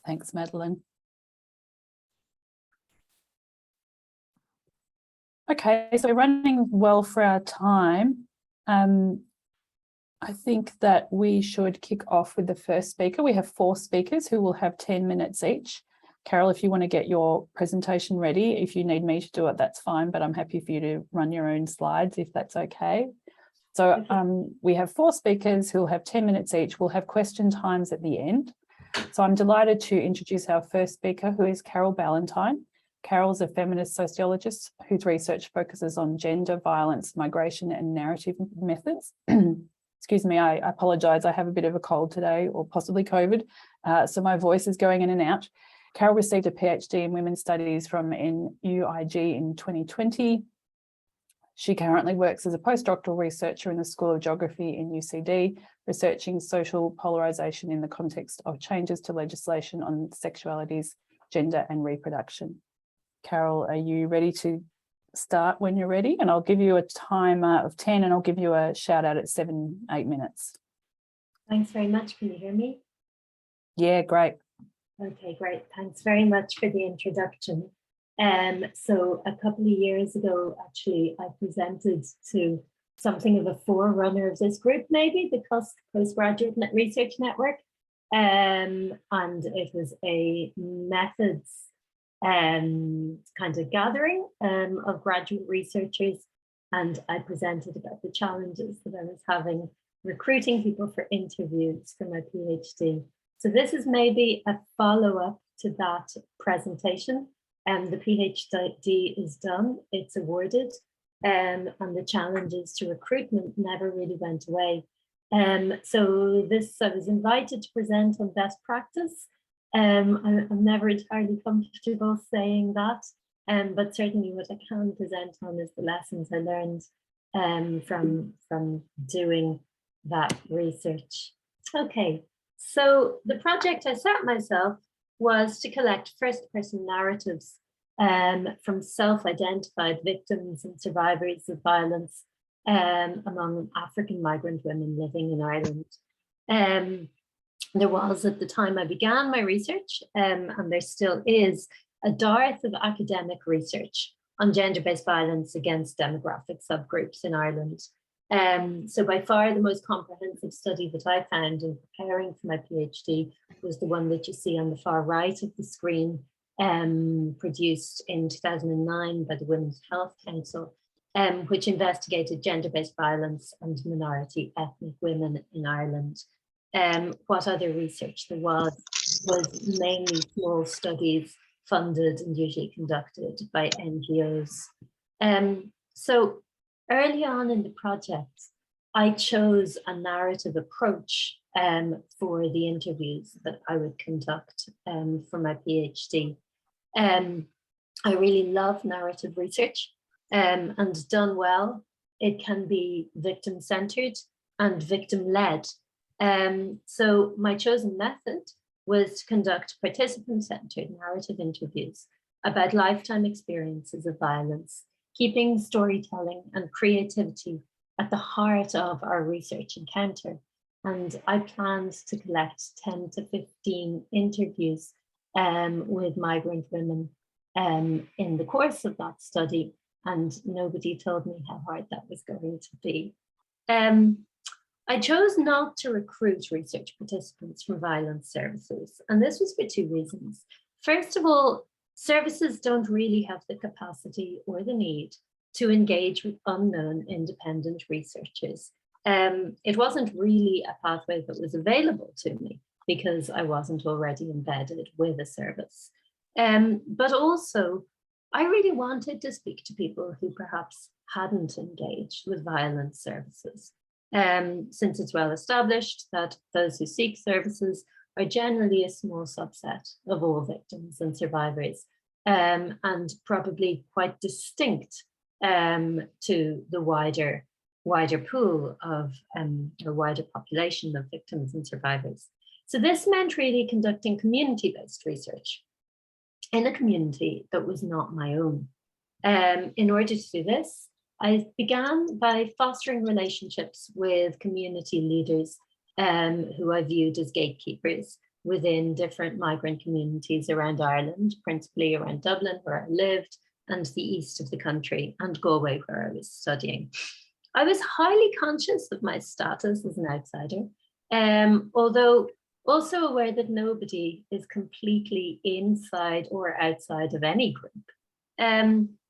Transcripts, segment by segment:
Thanks, Madeline. Okay, so we're running well for our time. I think that we should kick off with the first speaker. We have 4 speakers who will have 10 minutes each. Carol, if you want to get your presentation ready, if you need me to do it, that's fine, but I'm happy for you to run your own slides if that's okay. So we have 4 speakers who will have 10 minutes each. We'll have question times at the end. So I'm delighted to introduce our first speaker, who is Carol Ballantine. Carol's a feminist sociologist whose research focuses on gender, violence, migration, and narrative methods. Excuse me, I apologise. I have a bit of a cold today, or possibly COVID, so my voice is going in and out. Carol received a PhD in Women's Studies from NUIG in 2020. She currently works as a postdoctoral researcher in the School of Geography in UCD, researching social polarisation in the context of changes to legislation on sexualities, gender and reproduction. Carol, are you ready to start when you're ready? And I'll give you a timer of 10 and I'll give you a shout out at 7-8 minutes. Thanks very much. Can you hear me? Yeah, great. Okay, great. Thanks very much for the introduction. So a couple of years ago, actually, I presented to something of a forerunner of this group, maybe, the Postgraduate Research Network. And it was a methods kind of gathering of graduate researchers. And I presented about the challenges that I was having recruiting people for interviews for my PhD. So this is maybe a follow-up to that presentation. The PhD is done, it's awarded, and the challenges to recruitment never really went away. So I was invited to present on best practice. I'm never entirely comfortable saying that, but certainly what I can present on is the lessons I learned from doing that research. Okay, so the project I set myself was to collect first-person narratives from self-identified victims and survivors of violence among African migrant women living in Ireland. There was, at the time I began my research, and there still is, a dearth of academic research on gender-based violence against demographic subgroups in Ireland. So by far the most comprehensive study that I found in preparing for my PhD was the one that you see on the far right of the screen, produced in 2009 by the Women's Health Council, which investigated gender-based violence and minority ethnic women in Ireland. What other research there was mainly small studies funded and usually conducted by NGOs. So early on in the project, I chose a narrative approach for the interviews that I would conduct for my PhD. I really love narrative research, and done well, it can be victim-centered and victim-led. So my chosen method was to conduct participant-centered narrative interviews about lifetime experiences of violence, keeping storytelling and creativity at the heart of our research encounter. And I planned to collect 10 to 15 interviews with migrant women in the course of that study, and nobody told me how hard that was going to be. I chose not to recruit research participants from violence services, and this was for 2 reasons. First of all, services don't really have the capacity or the need to engage with unknown independent researchers. It wasn't really a pathway that was available to me because I wasn't already embedded with a service. But also, I really wanted to speak to people who perhaps hadn't engaged with violence services. Since it's well established that those who seek services are generally a small subset of all victims and survivors, and probably quite distinct to the wider pool of, or wider population of victims and survivors. So this meant really conducting community-based research in a community that was not my own. In order to do this, I began by fostering relationships with community leaders who I viewed as gatekeepers within different migrant communities around Ireland, principally around Dublin, where I lived, and the east of the country, and Galway, where I was studying. I was highly conscious of my status as an outsider, although also aware that nobody is completely inside or outside of any group.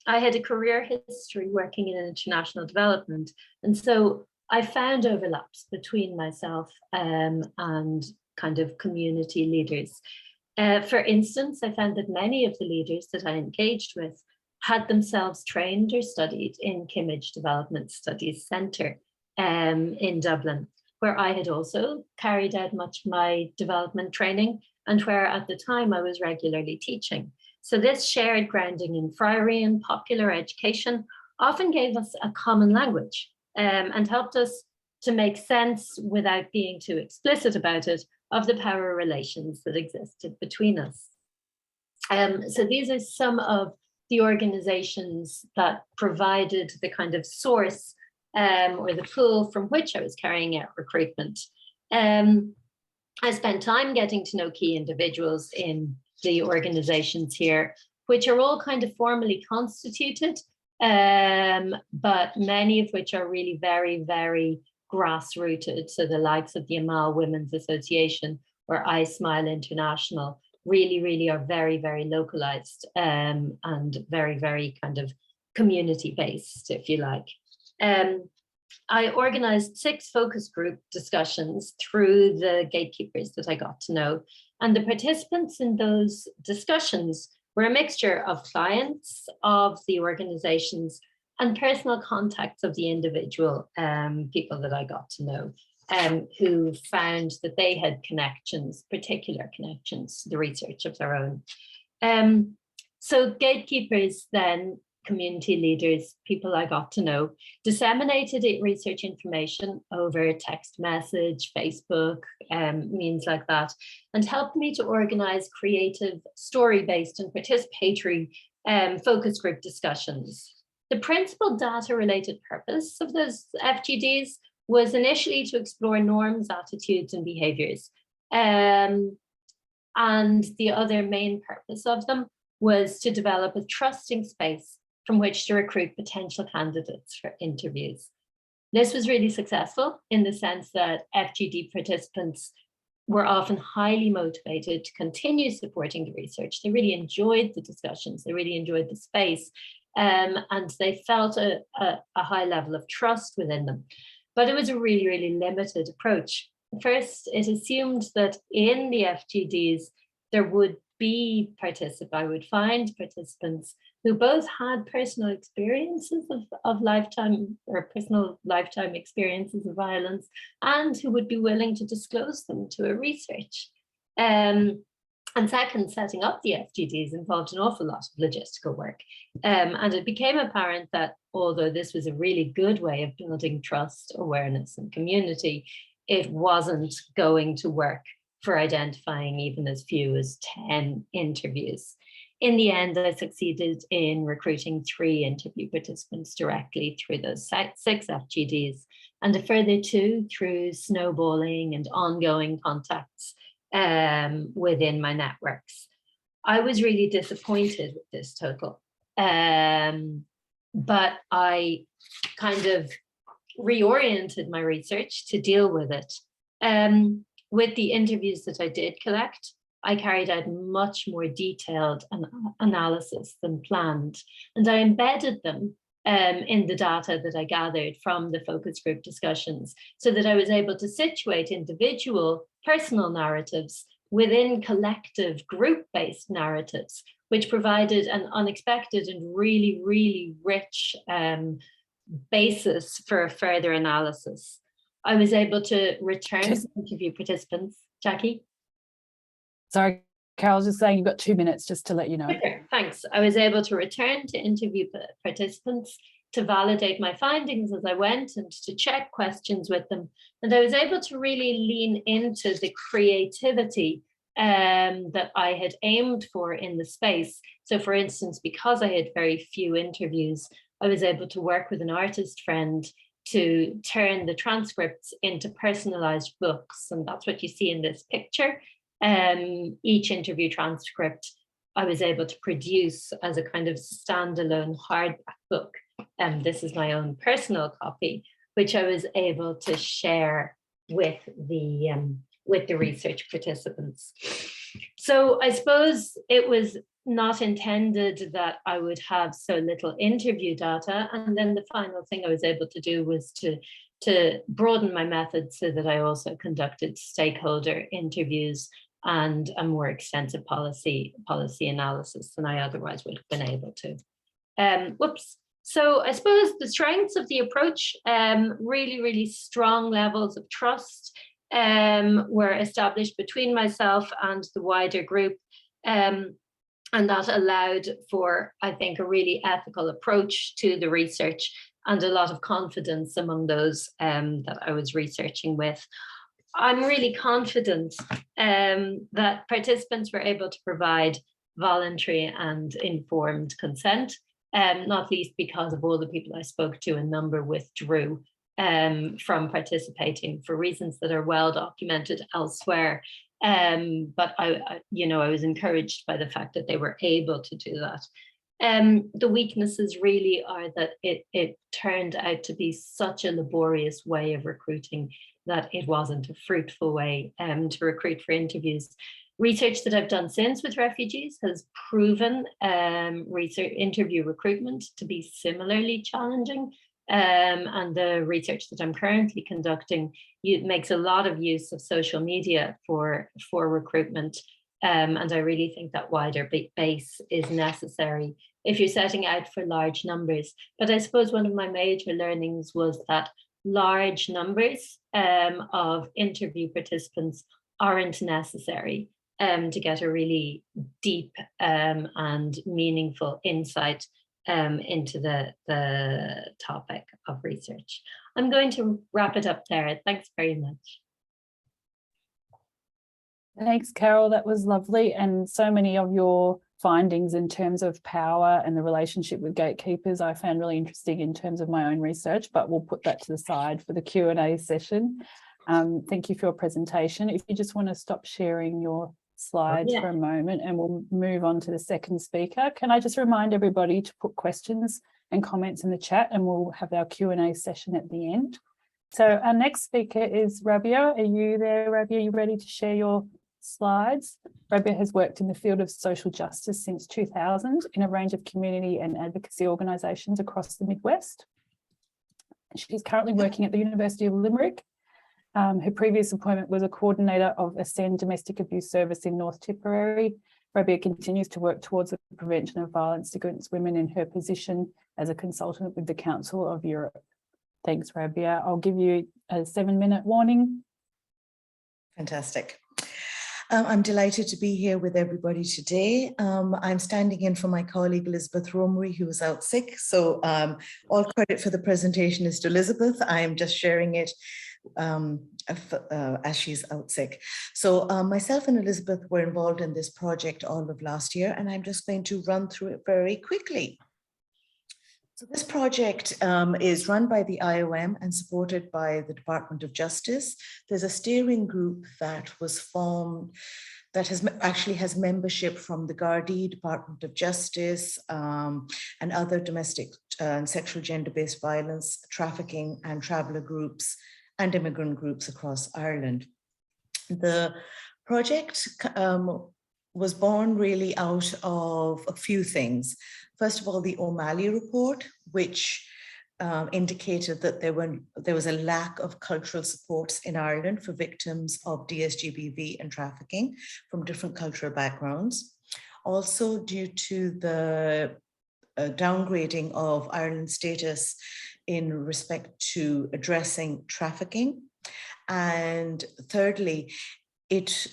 I had a career history working in international development, and so I found overlaps between myself and kind of community leaders. For instance, I found that many of the leaders that I engaged with had themselves trained or studied in Kimmage Development Studies Centre in Dublin, where I had also carried out much of my development training and where at the time I was regularly teaching. So this shared grounding in friary and popular education often gave us a common language and helped us to make sense without being too explicit about it of the power relations that existed between us. So these are some of the organizations that provided the kind of source or the pool from which I was carrying out recruitment. I spent time getting to know key individuals in the organizations here, which are all kind of formally constituted, but many of which are really very, very grassrooted. So the likes of the Amal Women's Association or I Smile International really are very, very localized and very, very kind of community-based, if you like. I organized 6 focus group discussions through the gatekeepers that I got to know. And the participants in those discussions were a mixture of clients of the organizations and personal contacts of the individual people that I got to know, who found that they had connections, particular connections to the research of their own. So gatekeepers then, community leaders, people I got to know, disseminated research information over text message, Facebook, means like that, and helped me to organize creative, story-based and participatory focus group discussions. The principal data-related purpose of those FGDs was initially to explore norms, attitudes, and behaviors. And the other main purpose of them was to develop a trusting space from which to recruit potential candidates for interviews. This was really successful in the sense that FGD participants were often highly motivated to continue supporting the research. They really enjoyed the discussions, they really enjoyed the space, and they felt a high level of trust within them. But it was a really, really limited approach. First, it assumed that in the FGDs, there would be I would find participants who both had personal experiences of lifetime or personal lifetime experiences of violence and who would be willing to disclose them to a research. And second, setting up the FGDs involved an awful lot of logistical work. And it became apparent that although this was a really good way of building trust, awareness, and community, it wasn't going to work for identifying even as few as 10 interviews. In the end, I succeeded in recruiting 3 interview participants directly through those 6 FGDs, and a further 2 through snowballing and ongoing contacts within my networks. I was really disappointed with this total, but I kind of reoriented my research to deal with it. With the interviews that I did collect, I carried out much more detailed analysis than planned, and I embedded them in the data that I gathered from the focus group discussions so that I was able to situate individual personal narratives within collective group-based narratives, which provided an unexpected and really, really rich basis for further analysis. I was able to return to interview participants. Jacqui? Sorry, Carol, just saying you've got 2 minutes just to let you know. Okay, thanks. I was able to return to interview participants to validate my findings as I went and to check questions with them. And I was able to really lean into the creativity that I had aimed for in the space. So for instance, because I had very few interviews, I was able to work with an artist friend to turn the transcripts into personalized books. And that's what you see in this picture. Each interview transcript I was able to produce as a kind of standalone hardback book. This is my own personal copy, which I was able to share with the research participants. So I suppose it was not intended that I would have so little interview data. And then the final thing I was able to do was to broaden my method so that I also conducted stakeholder interviews and a more extensive policy analysis than I otherwise would have been able to. So I suppose the strengths of the approach, really strong levels of trust were established between myself and the wider group. And that allowed for, I think, a really ethical approach to the research and a lot of confidence among those that I was researching with. I'm really confident that participants were able to provide voluntary and informed consent, not least because of all the people I spoke to, a number withdrew from participating for reasons that are well documented elsewhere. But I was encouraged by the fact that they were able to do that. The weaknesses really are that it turned out to be such a laborious way of recruiting that it wasn't a fruitful way to recruit for interviews. Research that I've done since with refugees has proven interview recruitment to be similarly challenging. And the research that I'm currently conducting makes a lot of use of social media for recruitment. And I really think that wider base is necessary if you're setting out for large numbers. But I suppose one of my major learnings was that large numbers of interview participants aren't necessary to get a really deep and meaningful insight into the topic of research. I'm going to wrap it up there. Thanks very much. Thanks, Carol. That was lovely. And so many of your findings in terms of power and the relationship with gatekeepers I found really interesting in terms of my own research, but we'll put that to the side for the Q&A session. Thank you for your presentation. If you just want to stop sharing your slides for a moment and we'll move on to the second speaker. Can I just remind everybody to put questions and comments in the chat and we'll have our Q&A session at the end. So our next speaker is Rabiya. Are you there, Rabiya? Are you ready to share your slides? Rabiya has worked in the field of social justice since 2000 in a range of community and advocacy organisations across the Midwest. She's currently working at the University of Limerick. Her previous appointment was a coordinator of Ascend Domestic Abuse Service in North Tipperary. Rabiya continues to work towards the prevention of violence against women in her position as a consultant with the Council of Europe. Thanks, Rabiya. I'll give you a 7-minute warning. Fantastic. I'm delighted to be here with everybody today. I'm standing in for my colleague Elizabeth Romery, who is out sick. So all credit for the presentation is to Elizabeth. I'm just sharing it as she's out sick. So myself and Elizabeth were involved in this project all of last year, and I'm just going to run through it very quickly. So this project is run by the IOM and supported by the Department of Justice. There's a steering group that was formed that actually has membership from the Gardaí, Department of Justice, and other domestic and sexual gender-based violence, trafficking and traveller groups and immigrant groups across Ireland. The project was born really out of a few things. First of all, the O'Malley report, which indicated that there was a lack of cultural supports in Ireland for victims of DSGBV and trafficking from different cultural backgrounds. Also due to the downgrading of Ireland's status in respect to addressing trafficking. And thirdly, it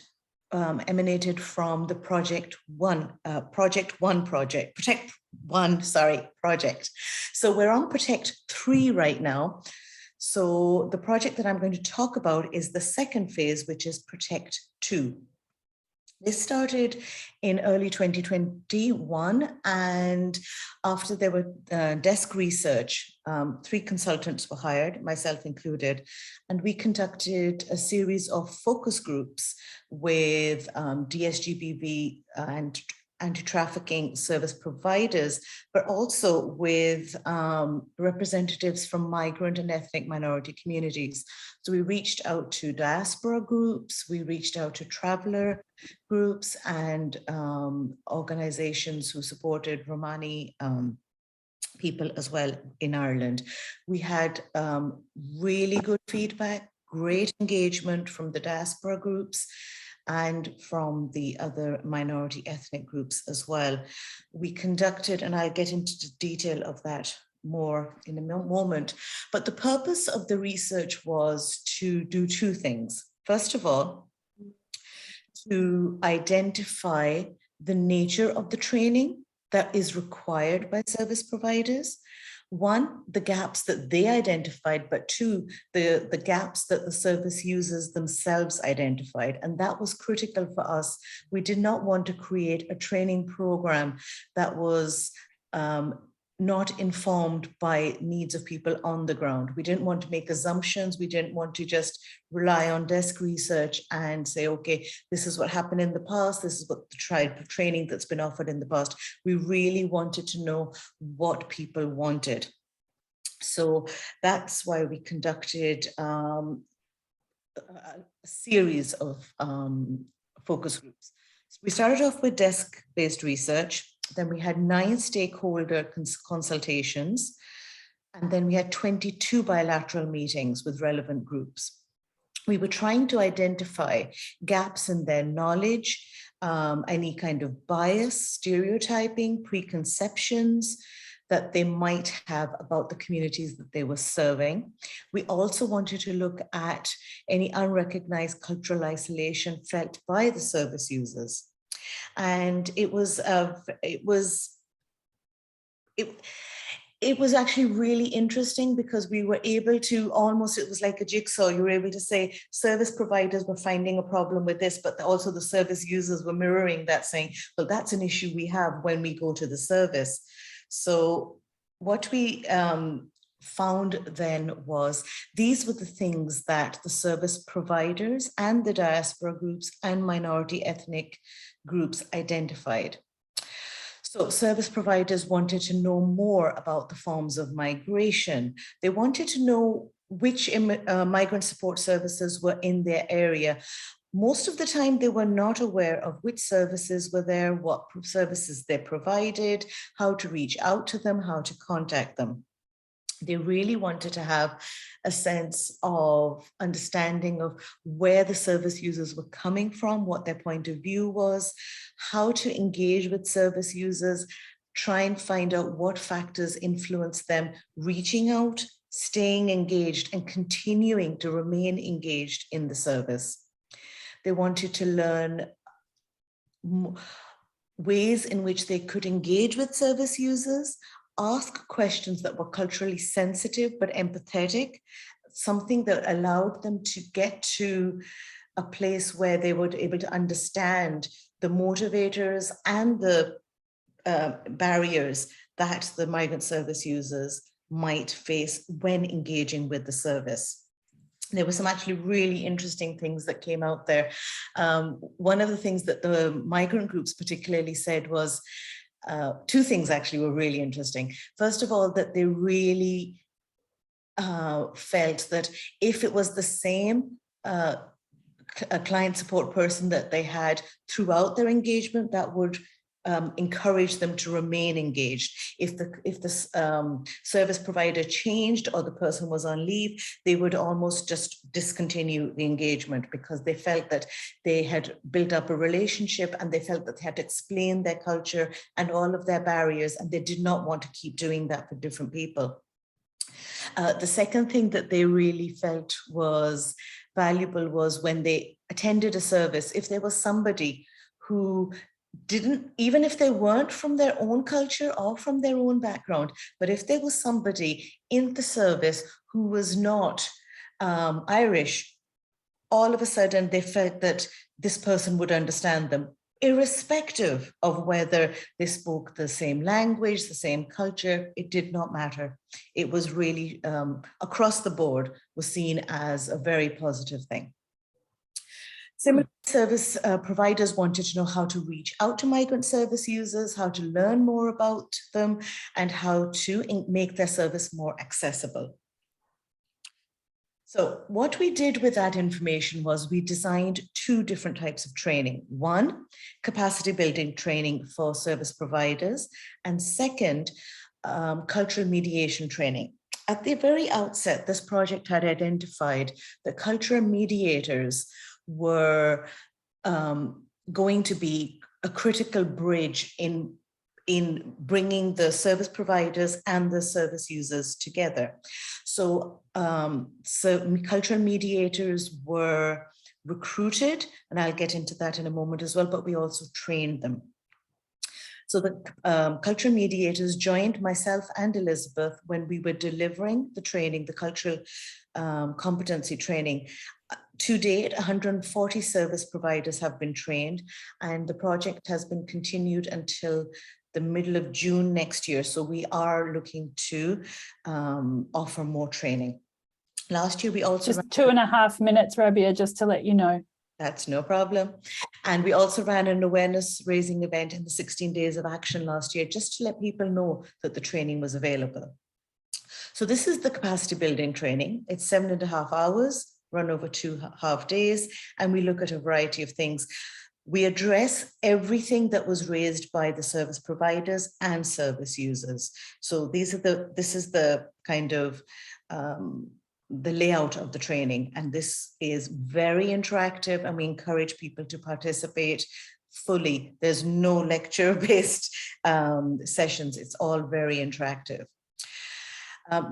emanated from the Protect One project. So we're on Protect 3 right now. So the project that I'm going to talk about is the second phase, which is Protect 2. This started in early 2021, and after there were desk research, 3 consultants were hired, myself included, and we conducted a series of focus groups with DSGBV and anti-trafficking service providers, but also with representatives from migrant and ethnic minority communities. So we reached out to diaspora groups, we reached out to traveler groups and organizations who supported Romani people as well in Ireland. We had really good feedback, great engagement from the diaspora groups and from the other minority ethnic groups as well. We conducted, and I'll get into the detail of that more in a moment, but the purpose of the research was to do 2 things. First of all, to identify the nature of the training that is required by service providers. 1, the gaps that they identified, but 2, the gaps that the service users themselves identified. And that was critical for us. We did not want to create a training program that was not informed by needs of people on the ground. We didn't want to make assumptions. We didn't want to just rely on desk research and say, okay, this is what happened in the past. This is what the training that's been offered in the past. We really wanted to know what people wanted. So that's why we conducted a series of focus groups. So we started off with desk-based research. Then we had 9 stakeholder consultations, and then we had 22 bilateral meetings with relevant groups. We were trying to identify gaps in their knowledge, any kind of bias, stereotyping, preconceptions that they might have about the communities that they were serving. We also wanted to look at any unrecognized cultural isolation felt by the service users. And it was actually really interesting because we were able to almost, it was like a jigsaw. You were able to say service providers were finding a problem with this, but also the service users were mirroring that, saying, well, that's an issue we have when we go to the service. So what we found then was these were the things that the service providers and the diaspora groups and minority ethnic groups identified. So service providers wanted to know more about the forms of migration. They wanted to know which migrant support services were in their area. Most of the time, they were not aware of which services were there, what services they provided, how to reach out to them, how to contact them. They really wanted to have a sense of understanding of where the service users were coming from, what their point of view was, how to engage with service users, try and find out what factors influence them reaching out, staying engaged, and continuing to remain engaged in the service. They wanted to learn ways in which they could engage with service users, ask questions that were culturally sensitive but empathetic, something that allowed them to get to a place where they were able to understand the motivators and the barriers that the migrant service users might face when engaging with the service. There were some actually really interesting things that came out there. One of the things that the migrant groups particularly said was, 2 things actually were really interesting. First of all, that they really felt that if it was the same client support person that they had throughout their engagement, that would encourage them to remain engaged. If the service provider changed or the person was on leave, they would almost just discontinue the engagement because they felt that they had built up a relationship and they felt that they had to explain their culture and all of their barriers, and they did not want to keep doing that for different people. The second thing that they really felt was valuable was when they attended a service, if there was somebody who didn't, even if they weren't from their own culture or from their own background, but if there was somebody in the service who was not Irish all of a sudden they felt that this person would understand them, irrespective of whether they spoke the same language, the same culture. It did not matter. It was really across the board was seen as a very positive thing. Similar service providers wanted to know how to reach out to migrant service users, how to learn more about them, and how to make their service more accessible. So what we did with that information was we designed two different types of training. One, capacity building training for service providers, and second, cultural mediation training. At the very outset, this project had identified that cultural mediators were going to be a critical bridge in bringing the service providers and the service users together. So, cultural mediators were recruited, and I'll get into that in a moment as well, but we also trained them. So the cultural mediators joined myself and Elizabeth when we were delivering the training, the cultural competency training. To date, 140 service providers have been trained, and the project has been continued until the middle of June next year. So we are looking to offer more training. Last year, we also— Just 2.5 minutes, Rabiya, just to let you know. That's no problem. And we also ran an awareness raising event in the 16 Days of Action last year, just to let people know that the training was available. So this is the capacity building training. It's 7.5 hours, run over 2 half days, and we look at a variety of things. We address everything that was raised by the service providers and service users. So this is the kind of the layout of the training, and this is very interactive, and we encourage people to participate fully. There's no lecture-based sessions. It's all very interactive.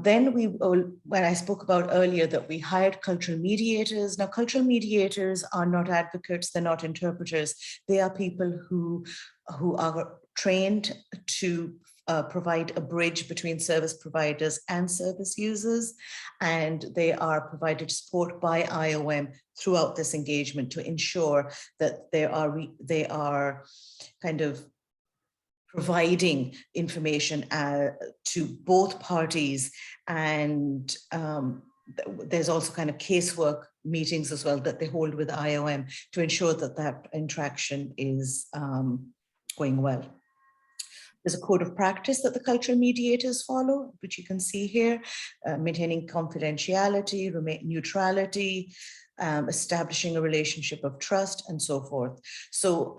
Then when I spoke about earlier that we hired cultural mediators. Now, cultural mediators are not advocates, they're not interpreters. They are people who are trained to provide a bridge between service providers and service users, and they are provided support by IOM throughout this engagement to ensure that they are kind of providing information to both parties, and there's also kind of casework meetings as well that they hold with IOM to ensure that that interaction is going well. There's a code of practice that the cultural mediators follow, which you can see here, maintaining confidentiality, neutrality, establishing a relationship of trust, and so forth. So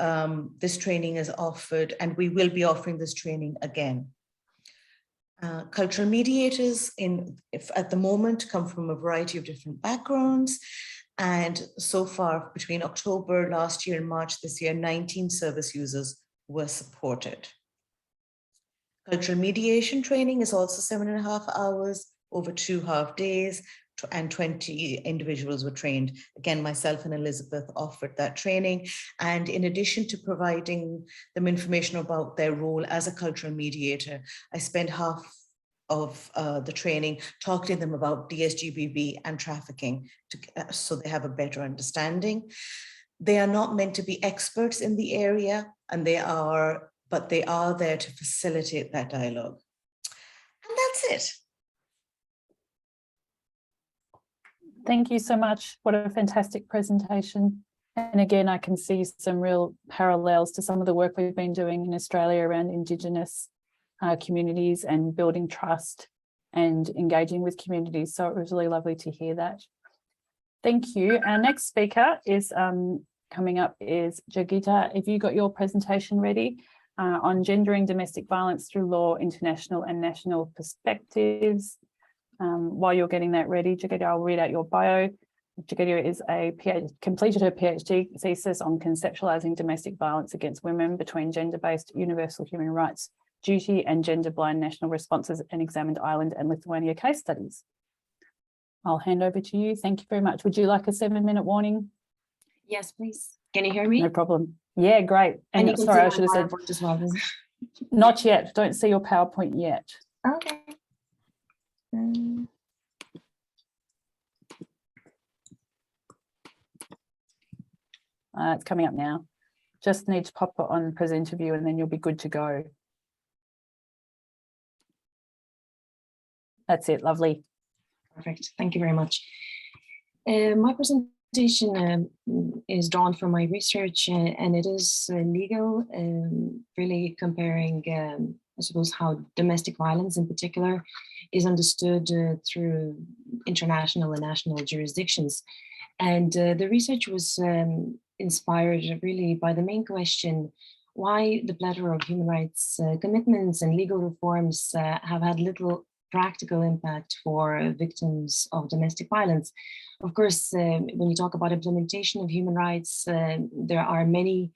this training is offered, and we will be offering this training again. Cultural mediators at the moment come from a variety of different backgrounds. And so far, between October last year and March this year, 19 service users were supported. Cultural mediation training is also 7.5 hours over 2 half days, and 20 individuals were trained. Again, myself and Elizabeth offered that training. And in addition to providing them information about their role as a cultural mediator, I spent half of the training talking to them about DSGBV and trafficking, so they have a better understanding. They are not meant to be experts in the area, but they are there to facilitate that dialogue. And that's it. Thank you so much. What a fantastic presentation. And again, I can see some real parallels to some of the work we've been doing in Australia around Indigenous communities and building trust and engaging with communities. So it was really lovely to hear that. Thank you. Our next speaker is coming up is Jurgita. If you got your presentation ready on gendering domestic violence through law, international and national perspectives. While you're getting that ready, Jurgita, I'll read out your bio. Jurgita is completed her PhD thesis on conceptualizing domestic violence against women between gender-based universal human rights duty and gender-blind national responses, and examined Ireland and Lithuania case studies. I'll hand over to you. Thank you very much. Would you like a 7-minute warning? Yes, please. Can you hear me? No problem. Yeah, great. And And you can sorry, see I should have said, PowerPoint as well. not yet. Don't see your PowerPoint yet. Okay. It's coming up now. Just need to pop it on presenter view and then you'll be good to go. That's it, lovely. Perfect. Thank you very much. My presentation is drawn from my research and it is legal, really comparing, I suppose, how domestic violence in particular is understood through international and national jurisdictions. And the research was inspired really by the main question, why the plethora of human rights commitments and legal reforms have had little practical impact for victims of domestic violence. Of course, when you talk about implementation of human rights, there are many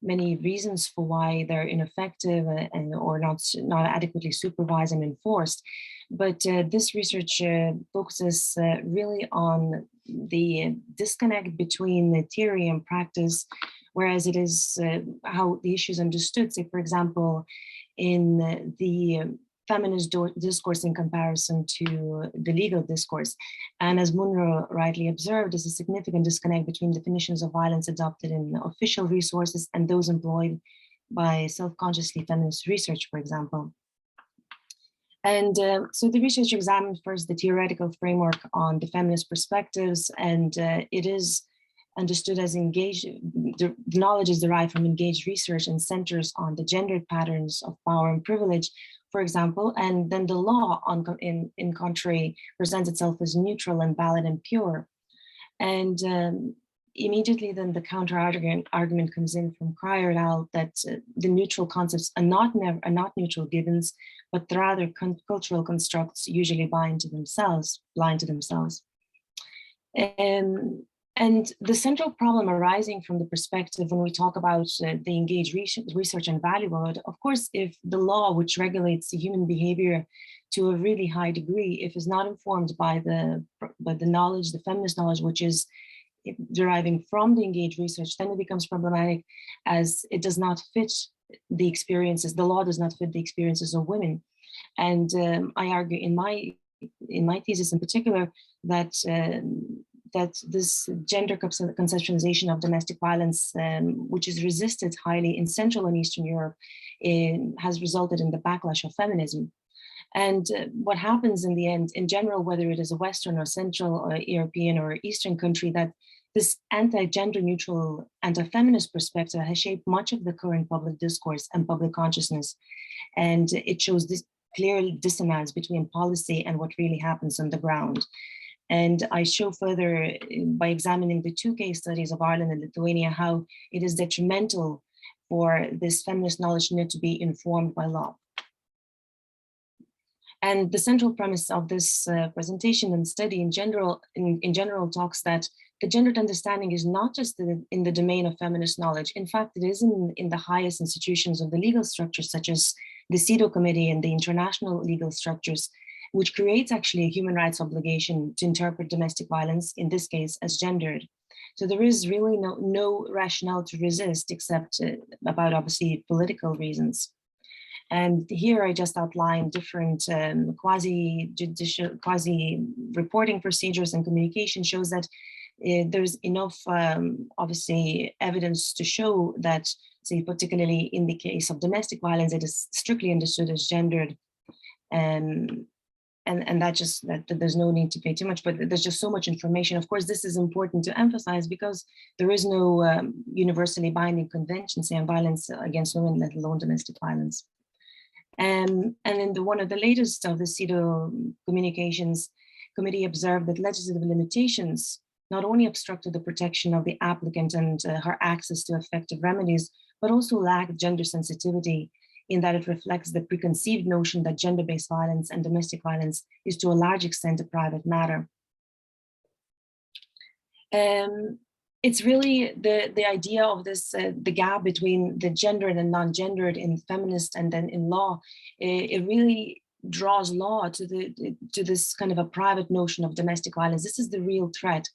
reasons for why they're ineffective or not adequately supervised and enforced. But this research focuses really on the disconnect between the theory and practice, whereas it is how the issue is understood. Say, for example, in the feminist discourse in comparison to the legal discourse. And as Munro rightly observed, there's a significant disconnect between definitions of violence adopted in official resources and those employed by self-consciously feminist research, for example. And so the research examined first the theoretical framework on the feminist perspectives, and it is understood as engaged, the knowledge is derived from engaged research and centers on the gendered patterns of power and privilege, for example, and then the law in contrary presents itself as neutral and valid and pure. And immediately then the counter argument comes in from Cryer et al. That the neutral concepts are not neutral givens, but rather cultural constructs usually blind to themselves. And the central problem arising from the perspective when we talk about the engaged research and value of it, of course, if the law which regulates the human behavior to a really high degree, if it's not informed by the knowledge, the feminist knowledge, which is deriving from the engaged research, then it becomes problematic as it does not fit the experiences, the law does not fit the experiences of women. And I argue in my thesis in particular that that this gender conceptualization of domestic violence, which is resisted highly in Central and Eastern Europe, has resulted in the backlash of feminism. And what happens in the end, in general, whether it is a Western or Central or European or Eastern country, that this anti-gender neutral, anti-feminist perspective has shaped much of the current public discourse and public consciousness. And it shows this clear dissonance between policy and what really happens on the ground. And I show further by examining the two case studies of Ireland and Lithuania, how it is detrimental for this feminist knowledge not to be informed by law. And the central premise of this presentation and study in general talks that the gendered understanding is not just in the domain of feminist knowledge. In fact, it is in the highest institutions of the legal structures, such as the CEDAW Committee and the international legal structures, which creates actually a human rights obligation to interpret domestic violence, in this case, as gendered. So there is really no rationale to resist except about obviously political reasons. And here I just outlined different quasi-judicial, quasi-reporting procedures, and communication shows that there's enough, obviously, evidence to show that, say, particularly in the case of domestic violence, it is strictly understood as gendered. And that there's no need to pay too much, but there's just so much information. Of course, this is important to emphasize because there is no universally binding convention, say, on violence against women, let alone domestic violence. And in one of the latest of the CEDAW communications, committee observed that legislative limitations not only obstructed the protection of the applicant and her access to effective remedies, but also lacked gender sensitivity, in that it reflects the preconceived notion that gender-based violence and domestic violence is to a large extent a private matter. It's really the idea of this, the gap between the gendered and non-gendered in feminist and then in law, it really draws law to this kind of a private notion of domestic violence. This is the real threat.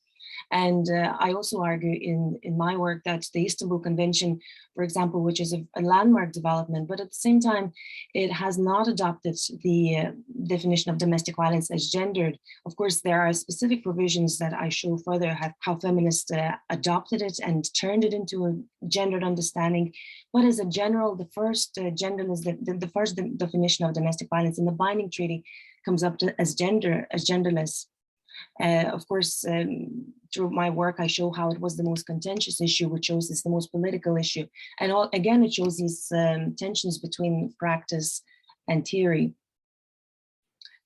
And I also argue in my work that the Istanbul Convention, for example, which is a landmark development, but at the same time, it has not adopted the definition of domestic violence as gendered. Of course, there are specific provisions that I show further how feminists adopted it and turned it into a gendered understanding. But as a general, the first the first definition of domestic violence in the binding treaty comes up as genderless. Of course, through my work, I show how it was the most contentious issue, which shows it's the most political issue. And again, it shows these tensions between practice and theory.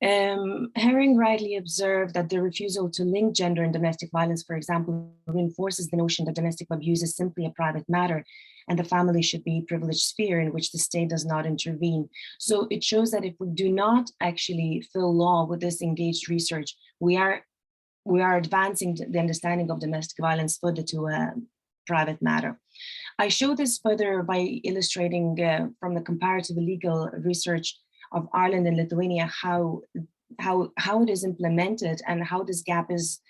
Herring rightly observed that the refusal to link gender and domestic violence, for example, reinforces the notion that domestic abuse is simply a private matter and the family should be a privileged sphere in which the state does not intervene. So it shows that if we do not actually fill law with this engaged research, we are advancing the understanding of domestic violence further to a private matter. I show this further by illustrating from the comparative legal research of Ireland and Lithuania how it is implemented and how this gap is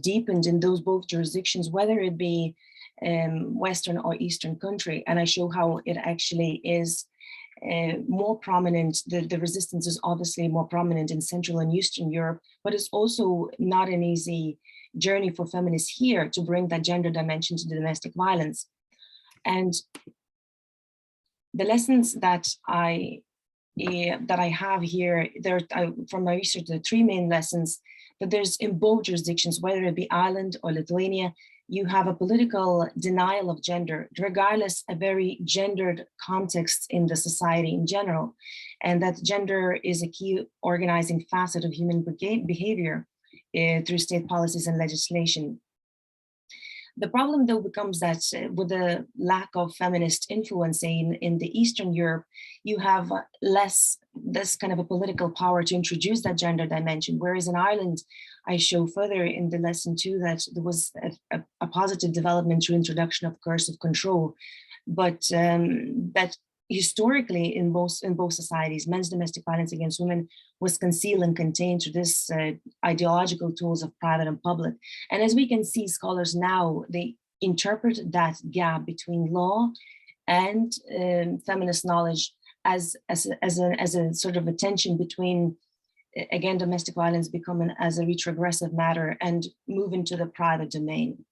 deepened in those both jurisdictions, whether it be Western or Eastern country. And I show how it actually is more prominent. The resistance is obviously more prominent in Central and Eastern Europe, but it's also not an easy journey for feminists here to bring that gender dimension to domestic violence. And the lessons that I have here, from my research, there are three main lessons. But there's in both jurisdictions, whether it be Ireland or Lithuania, you have a political denial of gender, regardless a very gendered context in the society in general. And that gender is a key organizing facet of human behavior through state policies and legislation. The problem though becomes that with the lack of feminist influence in the Eastern Europe, you have less this kind of a political power to introduce that gender dimension. Whereas in Ireland, I show further in the lesson too that there was a positive development through introduction of coercive control, but that historically in both societies, men's domestic violence against women was concealed and contained through this ideological tools of private and public. And as we can see, scholars now, they interpret that gap between law and feminist knowledge as a sort of a tension between, again, domestic violence becoming as a retrogressive matter and move into the private domain.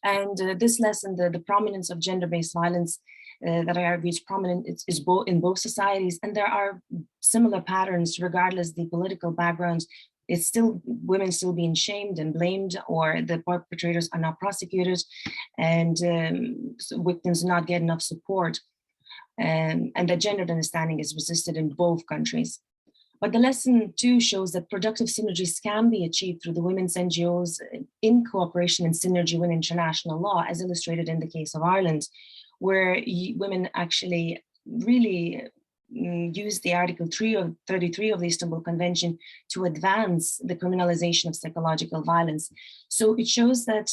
And this lesson, the prominence of gender-based violence that I argue is prominent, is both in both societies, and there are similar patterns regardless the political backgrounds. It's still women still being shamed and blamed, or the perpetrators are not prosecuted, and so victims not get enough support, and the gendered understanding is resisted in both countries. But the lesson too shows that productive synergies can be achieved through the women's NGOs in cooperation and synergy with international law, as illustrated in the case of Ireland, where women actually really use the Article 33 of the Istanbul Convention to advance the criminalization of psychological violence. So it shows that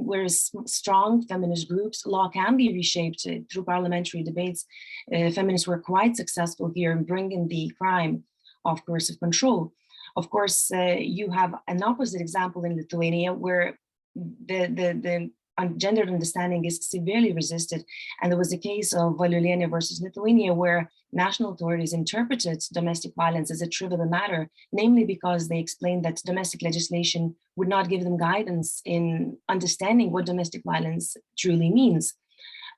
whereas strong feminist groups, law can be reshaped through parliamentary debates. Feminists were quite successful here in bringing the crime of coercive control. Of course, you have an opposite example in Lithuania, where the gendered understanding is severely resisted. And there was a case of Valiulienė versus Lithuania, where national authorities interpreted domestic violence as a trivial matter, namely because they explained that domestic legislation would not give them guidance in understanding what domestic violence truly means.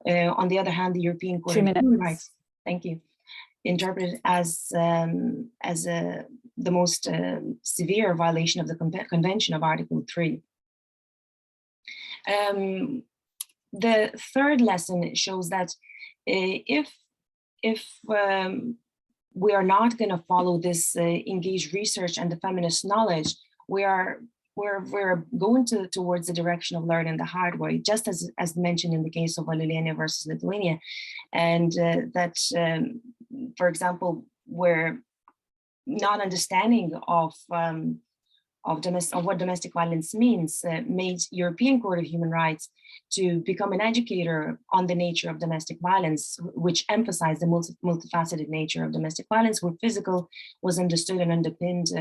On the other hand, the European Court of Human Rights, thank you, interpreted as the most severe violation of the Convention of Article 3. The third lesson shows that if we are not going to follow this engaged research and the feminist knowledge, we're going towards the direction of learning the hard way, just as mentioned in the case of Valiulienė versus Lithuania, and that, for example, where not understanding of what domestic violence means made European Court of Human Rights to become an educator on the nature of domestic violence, which emphasized the multifaceted nature of domestic violence, where physical was understood and underpinned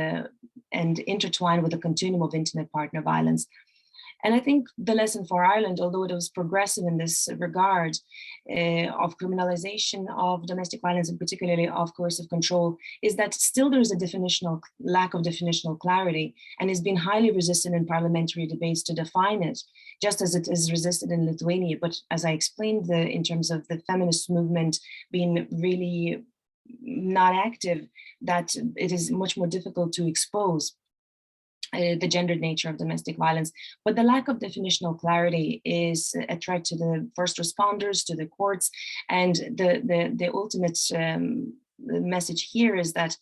and intertwined with a continuum of intimate partner violence. And I think the lesson for Ireland, although it was progressive in this regard, of criminalization of domestic violence and particularly of coercive control, is that still there's a lack of definitional clarity, and has been highly resisted in parliamentary debates to define it, just as it is resisted in Lithuania. But as I explained, in terms of the feminist movement being really not active, that it is much more difficult to expose the gendered nature of domestic violence. But the lack of definitional clarity is a threat to the first responders, to the courts, and the ultimate message here is that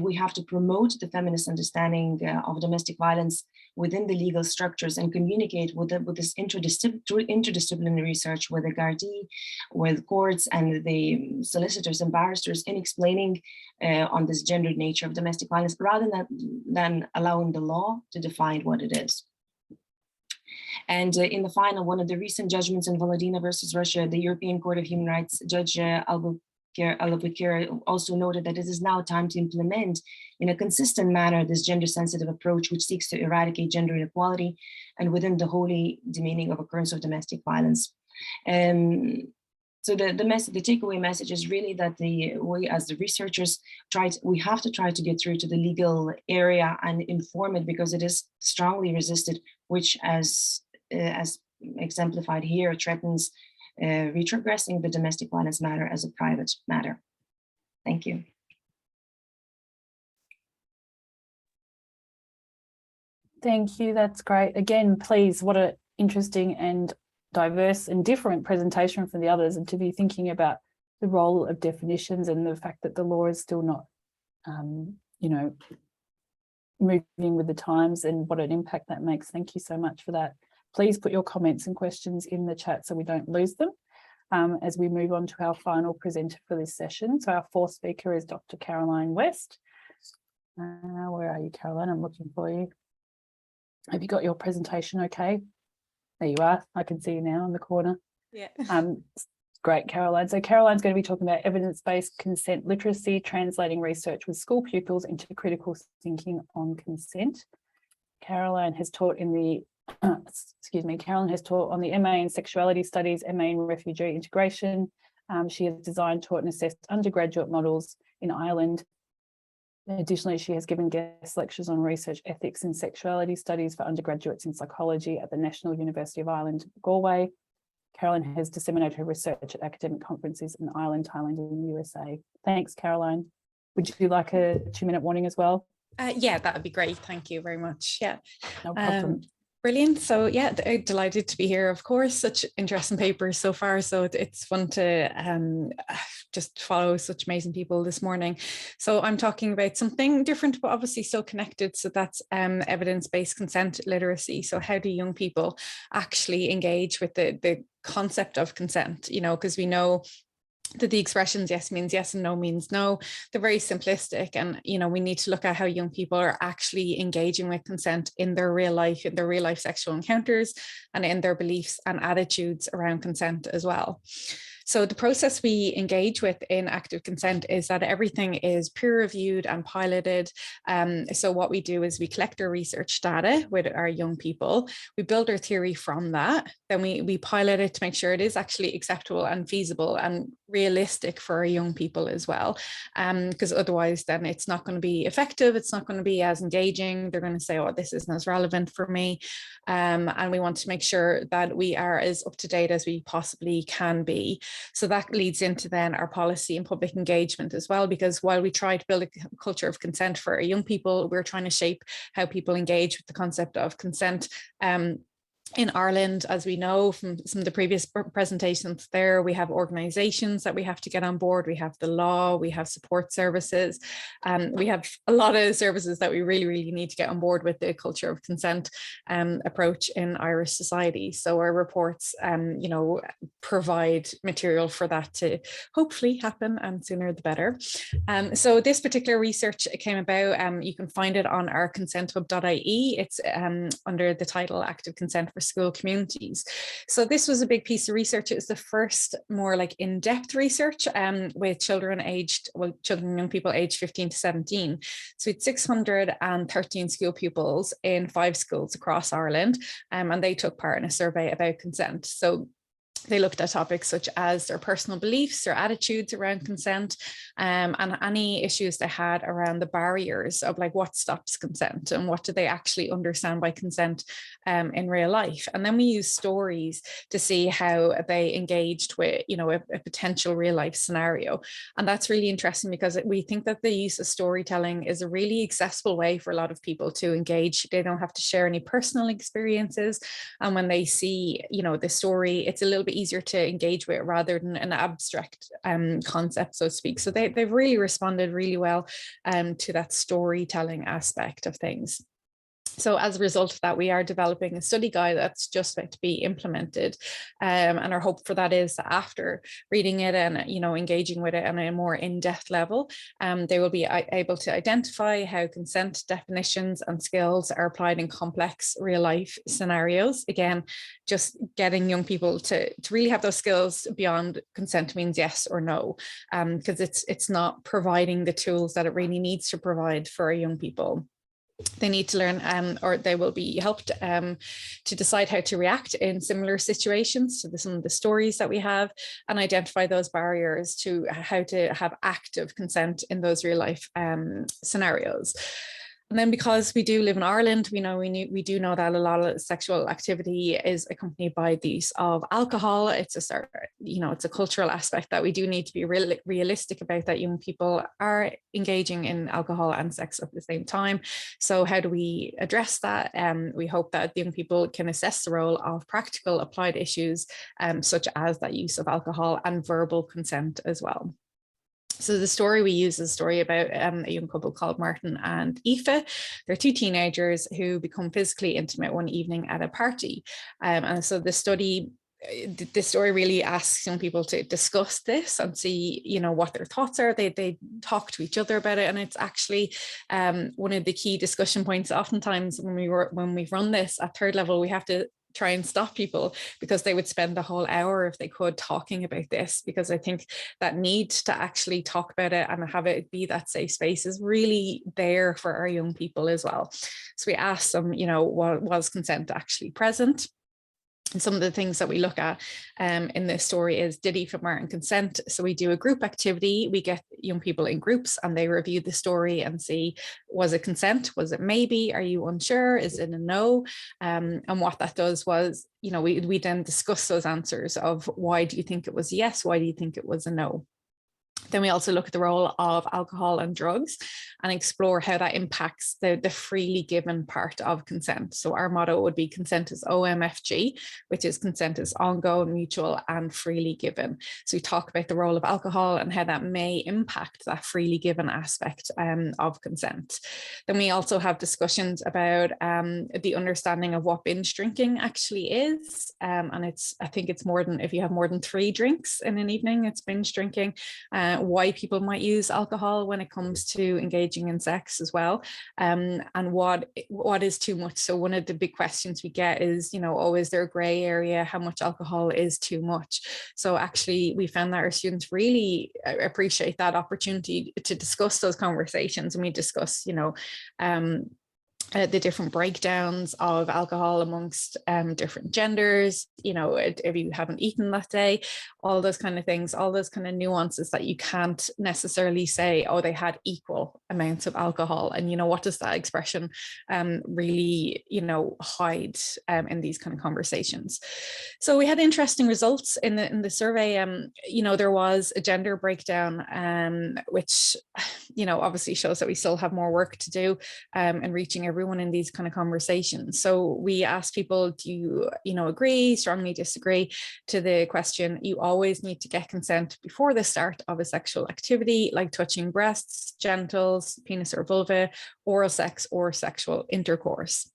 we have to promote the feminist understanding of domestic violence within the legal structures, and communicate with this interdisciplinary research with the Gardaí, with courts and the solicitors and barristers, in explaining on this gendered nature of domestic violence, rather than allowing the law to define what it is. And in the final, one of the recent judgments in Ballantine versus Russia, the European Court of Human Rights, Judge Albuquerque also noted that it is now time to implement in a consistent manner this gender-sensitive approach, which seeks to eradicate gender inequality and within the wholly demeaning of occurrence of domestic violence. So the takeaway message is really that we as the researchers we have to try to get through to the legal area and inform it, because it is strongly resisted, which as exemplified here, threatens retrogressing the domestic violence matter as a private matter. Thank you. Thank you, that's great. Again, please, what an interesting and diverse and different presentation from the others, and to be thinking about the role of definitions and the fact that the law is still not, you know, moving with the times, and what an impact that makes. Thank you so much for that. Please put your comments and questions in the chat so we don't lose them as we move on to our final presenter for this session. So our fourth speaker is Dr. Caroline West. Where are you, Caroline? I'm looking for you. Have you got your presentation okay? There you are. I can see you now in the corner. Yeah. Great, Caroline. So Caroline's going to be talking about evidence-based consent literacy, translating research with school pupils into critical thinking on consent. Caroline has taught in the Caroline has taught on the MA in Sexuality Studies, MA in Refugee Integration. She has designed, taught and assessed undergraduate models in Ireland. Additionally, she has given guest lectures on research ethics and sexuality studies for undergraduates in psychology at the National University of Ireland, Galway. Caroline has disseminated her research at academic conferences in Ireland, Thailand, and the USA. Thanks, Caroline. Would you like a 2-minute warning as well? Yeah, that would be great. Thank you very much. Yeah. No problem. Brilliant. So yeah, delighted to be here, of course. Such interesting papers so far. So it's fun to just follow such amazing people this morning. So I'm talking about something different, but obviously still connected. So that's evidence-based consent literacy. So how do young people actually engage with the concept of consent? You know, because we know that the expressions yes means yes and no means no, they're very simplistic, and you know we need to look at how young people are actually engaging with consent in their real life sexual encounters, and in their beliefs and attitudes around consent as well. So the process we engage with in active consent is that everything is peer reviewed and piloted. So what we do is we collect our research data with our young people, we build our theory from that, then we pilot it to make sure it is actually acceptable and feasible and realistic for our young people as well. Because otherwise then it's not going to be effective, it's not going to be as engaging, they're going to say, oh, this isn't as relevant for me. And we want to make sure that we are as up to date as we possibly can be. So that leads into then our policy and public engagement as well, because while we try to build a culture of consent for our young people, we're trying to shape how people engage with the concept of consent. In Ireland, as we know from some of the previous presentations there, we have organisations that we have to get on board. We have the law, we have support services, we have a lot of services that we really, really need to get on board with the culture of consent approach in Irish society. So our reports, you know, provide material for that to hopefully happen, and sooner the better. So this particular research came about, you can find it on our consenthub.ie. It's under the title Active Consent for school communities. So this was a big piece of research. It was the first more like in-depth research with children and young people aged 15 to 17. So it's 613 school pupils in 5 schools across Ireland, and they took part in a survey about consent. So they looked at topics such as their personal beliefs, their attitudes around consent, and any issues they had around the barriers of like what stops consent and what do they actually understand by consent in real life. And then we use stories to see how they engaged with, you know, a potential real life scenario. And that's really interesting because we think that the use of storytelling is a really accessible way for a lot of people to engage. They don't have to share any personal experiences. And when they see, you know, the story, it's a little bit easier to engage with rather than an abstract concept, so to speak. So they've really responded really well to that storytelling aspect of things. So as a result of that, we are developing a study guide that's just about to be implemented. And our hope for that is that after reading it and, you know, engaging with it on a more in-depth level, they will be able to identify how consent definitions and skills are applied in complex real life scenarios. Again, just getting young people to really have those skills beyond consent means yes or no, because it's not providing the tools that it really needs to provide for our young people. They need to learn or they will be helped to decide how to react in similar situations to some of the stories that we have, and identify those barriers to how to have active consent in those real life scenarios. And then because we do live in Ireland, we do know that a lot of sexual activity is accompanied by the use of alcohol. It's a cultural aspect that we do need to be realistic about, that young people are engaging in alcohol and sex at the same time. So how do we address that? We hope that young people can assess the role of practical applied issues, such as that use of alcohol and verbal consent as well. So the story we use is a story about a young couple called Martin and Aoife. They're 2 teenagers who become physically intimate one evening at a party. And so the story really asks young people to discuss this and see, you know, what their thoughts are. They talk to each other about it, and it's actually one of the key discussion points. Oftentimes when we run this at third level, we have to try and stop people because they would spend the whole hour if they could talking about this, because I think that need to actually talk about it and have it be that safe space is really there for our young people as well. So we asked them, you know, was consent actually present? And some of the things that we look at in this story is, did Aoife and Martin consent? So we do a group activity. We get young people in groups and they review the story and see, was it consent? Was it maybe? Are you unsure? Is it a no? And what that does was, you know, we then discuss those answers of, why do you think it was a yes? Why do you think it was a no? Then we also look at the role of alcohol and drugs and explore how that impacts the freely given part of consent. So our motto would be consent is OMFG, which is consent is ongoing, mutual and freely given. So we talk about the role of alcohol and how that may impact that freely given aspect of consent. Then we also have discussions about the understanding of what binge drinking actually is. And I think it's more than, if you have more than 3 drinks in an evening, it's binge drinking. Why people might use alcohol when it comes to engaging in sex as well, and what is too much. So one of the big questions we get is, you know, oh, is there a gray area? How much alcohol is too much? So actually we found that our students really appreciate that opportunity to discuss those conversations, and we discuss, you know, the different breakdowns of alcohol amongst different genders, you know, if you haven't eaten that day, all those kind of things, all those kind of nuances that you can't necessarily say, oh, they had equal amounts of alcohol. And, you know, what does that expression really, you know, hide in these kind of conversations? So we had interesting results in the survey. You know, there was a gender breakdown, which, you know, obviously shows that we still have more work to do in reaching everyone in these kind of conversations. So we asked people, do you know, agree, strongly disagree to the question, you always need to get consent before the start of a sexual activity like touching breasts, genitals, penis or vulva, oral sex or sexual intercourse.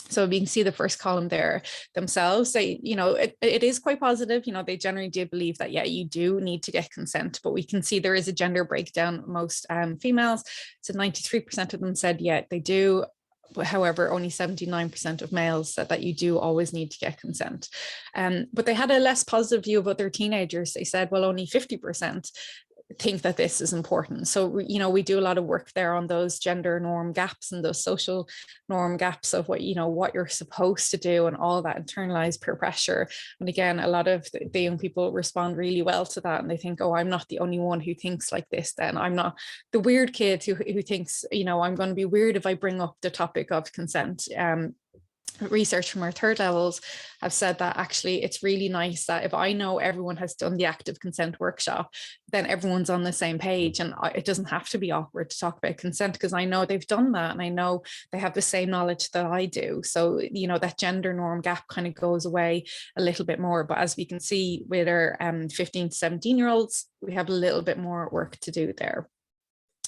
So we can see the first column there themselves. They, you know, it is quite positive. You know, they generally do believe that, yeah, you do need to get consent, but we can see there is a gender breakdown. Most females, so 93% of them said, yeah, they do. however, only 79% of males said that you do always need to get consent. But they had a less positive view of other teenagers. They said, well, only 50% think that this is important. So, you know, we do a lot of work there on those gender norm gaps and those social norm gaps of what, you know, what you're supposed to do and all that internalized peer pressure. And again, a lot of the young people respond really well to that. And they think, oh, I'm not the only one who thinks like this, then I'm not the weird kid who thinks, you know, I'm going to be weird if I bring up the topic of consent. Research from our third levels have said that actually it's really nice that if I know everyone has done the active consent workshop, then everyone's on the same page, and it doesn't have to be awkward to talk about consent because I know they've done that and I know they have the same knowledge that I do. So, you know, that gender norm gap kind of goes away a little bit more. But as we can see with our 15 to 17-year-olds, we have a little bit more work to do there.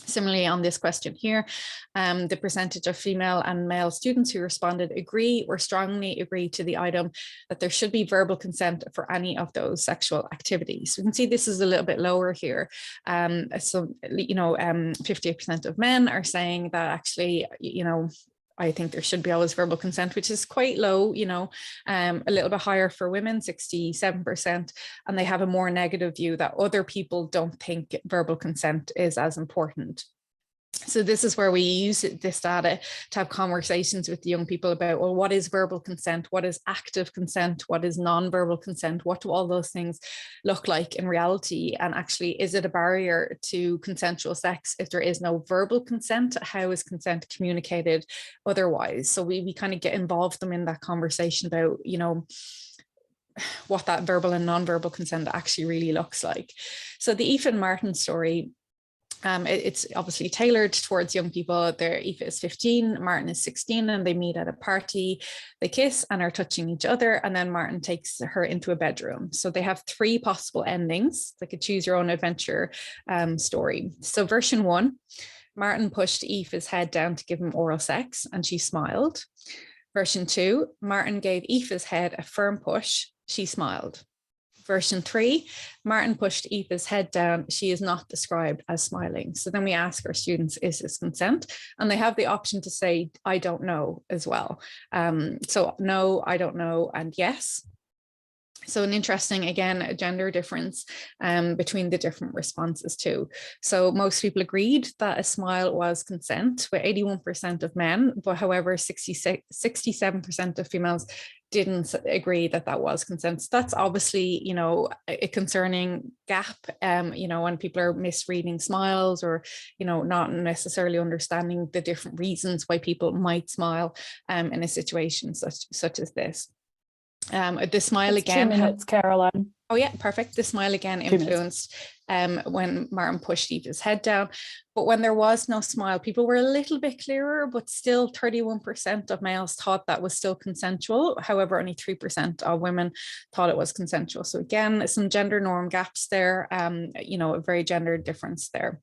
Similarly, on this question here, the percentage of female and male students who responded agree or strongly agree to the item that there should be verbal consent for any of those sexual activities. We can see this is a little bit lower here. So, you know, 58% of men are saying that actually, you know, I think there should be always verbal consent, which is quite low, you know, a little bit higher for women, 67%, and they have a more negative view that other people don't think verbal consent is as important. So this is where we use this data to have conversations with the young people about, well, what is verbal consent? What is active consent? What is non-verbal consent? What do all those things look like in reality? And actually, is it a barrier to consensual sex if there is no verbal consent? How is consent communicated otherwise? So we kind of get involved them in that conversation about, you know, what that verbal and non-verbal consent actually really looks like. So the Aoife and Martin story, it's obviously tailored towards young people. Aoife is 15, Martin is 16, and they meet at a party. They kiss and are touching each other, and then Martin takes her into a bedroom. So they have 3 possible endings. They could choose your own adventure story. So version 1, Martin pushed Aoife's head down to give him oral sex, and she smiled. Version 2, Martin gave Aoife's head a firm push. She smiled. Version 3, Martin pushed Aoife's head down. She is not described as smiling. So then we ask our students, is this consent? And they have the option to say, I don't know as well. So no, I don't know, and yes. So an interesting, again, gender difference between the different responses too. So most people agreed that a smile was consent, with 81% of men, but however, 67% of females didn't agree that that was consent. So that's obviously, you know, a concerning gap, you know, when people are misreading smiles or, you know, not necessarily understanding the different reasons why people might smile in a situation such as this. The smile It's again. 2 minutes, Caroline. Oh yeah, perfect. The smile again influenced when Martin pushed Aoife's head down. But when there was no smile, people were a little bit clearer, but still 31% of males thought that was still consensual. However, only 3% of women thought it was consensual. So again, some gender norm gaps there, you know, a very gendered difference there.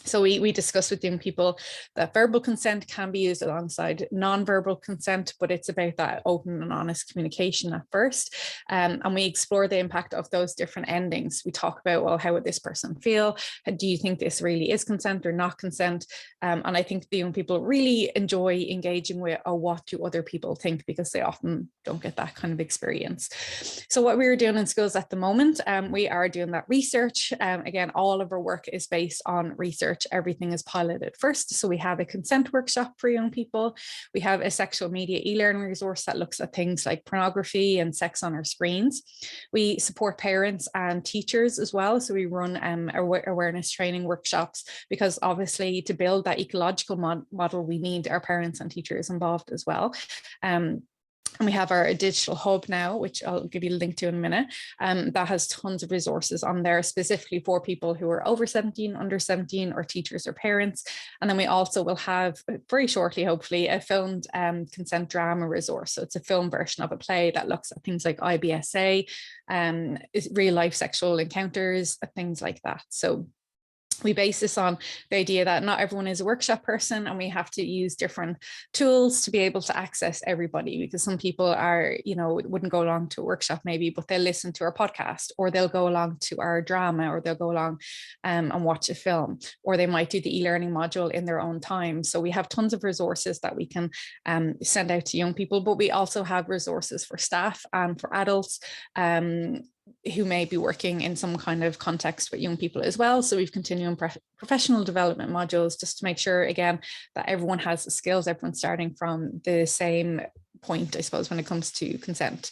So we discussed with young people that verbal consent can be used alongside non-verbal consent, but it's about that open and honest communication at first. And we explore the impact of those different endings. We talk about, well, how would this person feel? Do you think this really is consent or not consent? And I think the young people really enjoy engaging with, oh, what do other people think? Because they often don't get that kind of experience. So what we're doing in schools at the moment, we are doing that research. Again, all of our work is based on research. Everything is piloted first. So we have a consent workshop for young people. We have a sexual media e-learning resource that looks at things like pornography and sex on our screens. We support parents and teachers as well. So we run awareness training workshops, because obviously to build that ecological model, we need our parents and teachers involved as well. And we have our digital hub now, which I'll give you a link to in a minute, that has tons of resources on there specifically for people who are over 17, under 17, or teachers or parents. And then we also will have very shortly, hopefully, a filmed consent drama resource. So it's a film version of a play that looks at things like IBSA, real life sexual encounters, things like that. So we base this on the idea that not everyone is a workshop person, and we have to use different tools to be able to access everybody, because some people are, you know, wouldn't go along to a workshop maybe, but they'll listen to our podcast, or they'll go along to our drama, or they'll go along and watch a film, or they might do the e-learning module in their own time. So we have tons of resources that we can send out to young people, but we also have resources for staff and for adults who may be working in some kind of context with young people as well. So we've continuing professional development modules, just to make sure, again, that everyone has the skills, everyone's starting from the same point, I suppose, when it comes to consent.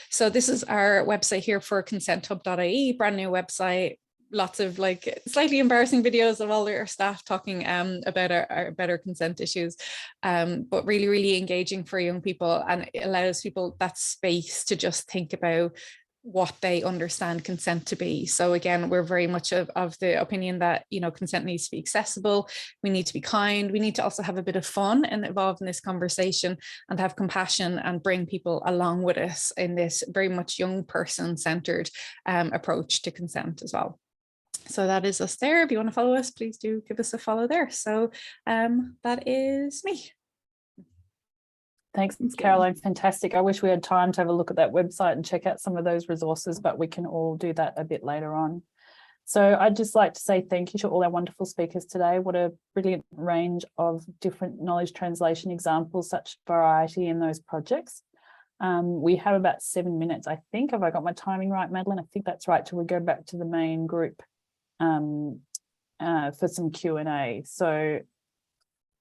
So this is our website here for consenthub.ie, brand new website. Lots of like slightly embarrassing videos of all our staff talking about our consent issues, but really, really engaging for young people, and it allows people that space to just think about what they understand consent to be. So again, we're very much of the opinion that, you know, consent needs to be accessible. We need to be kind. We need to also have a bit of fun and involved in this conversation, and have compassion and bring people along with us in this very much young person centered approach to consent as well. So that is us there. If you want to follow us, please do give us a follow there. So that is me. Thanks, Caroline. Fantastic. I wish we had time to have a look at that website and check out some of those resources, but we can all do that a bit later on. So I'd just like to say thank you to all our wonderful speakers today. What a brilliant range of different knowledge translation examples, such variety in those projects. We have about 7 minutes, I think. Have I got my timing right, Madeline? I think that's right, till we go back to the main group for some Q&A. So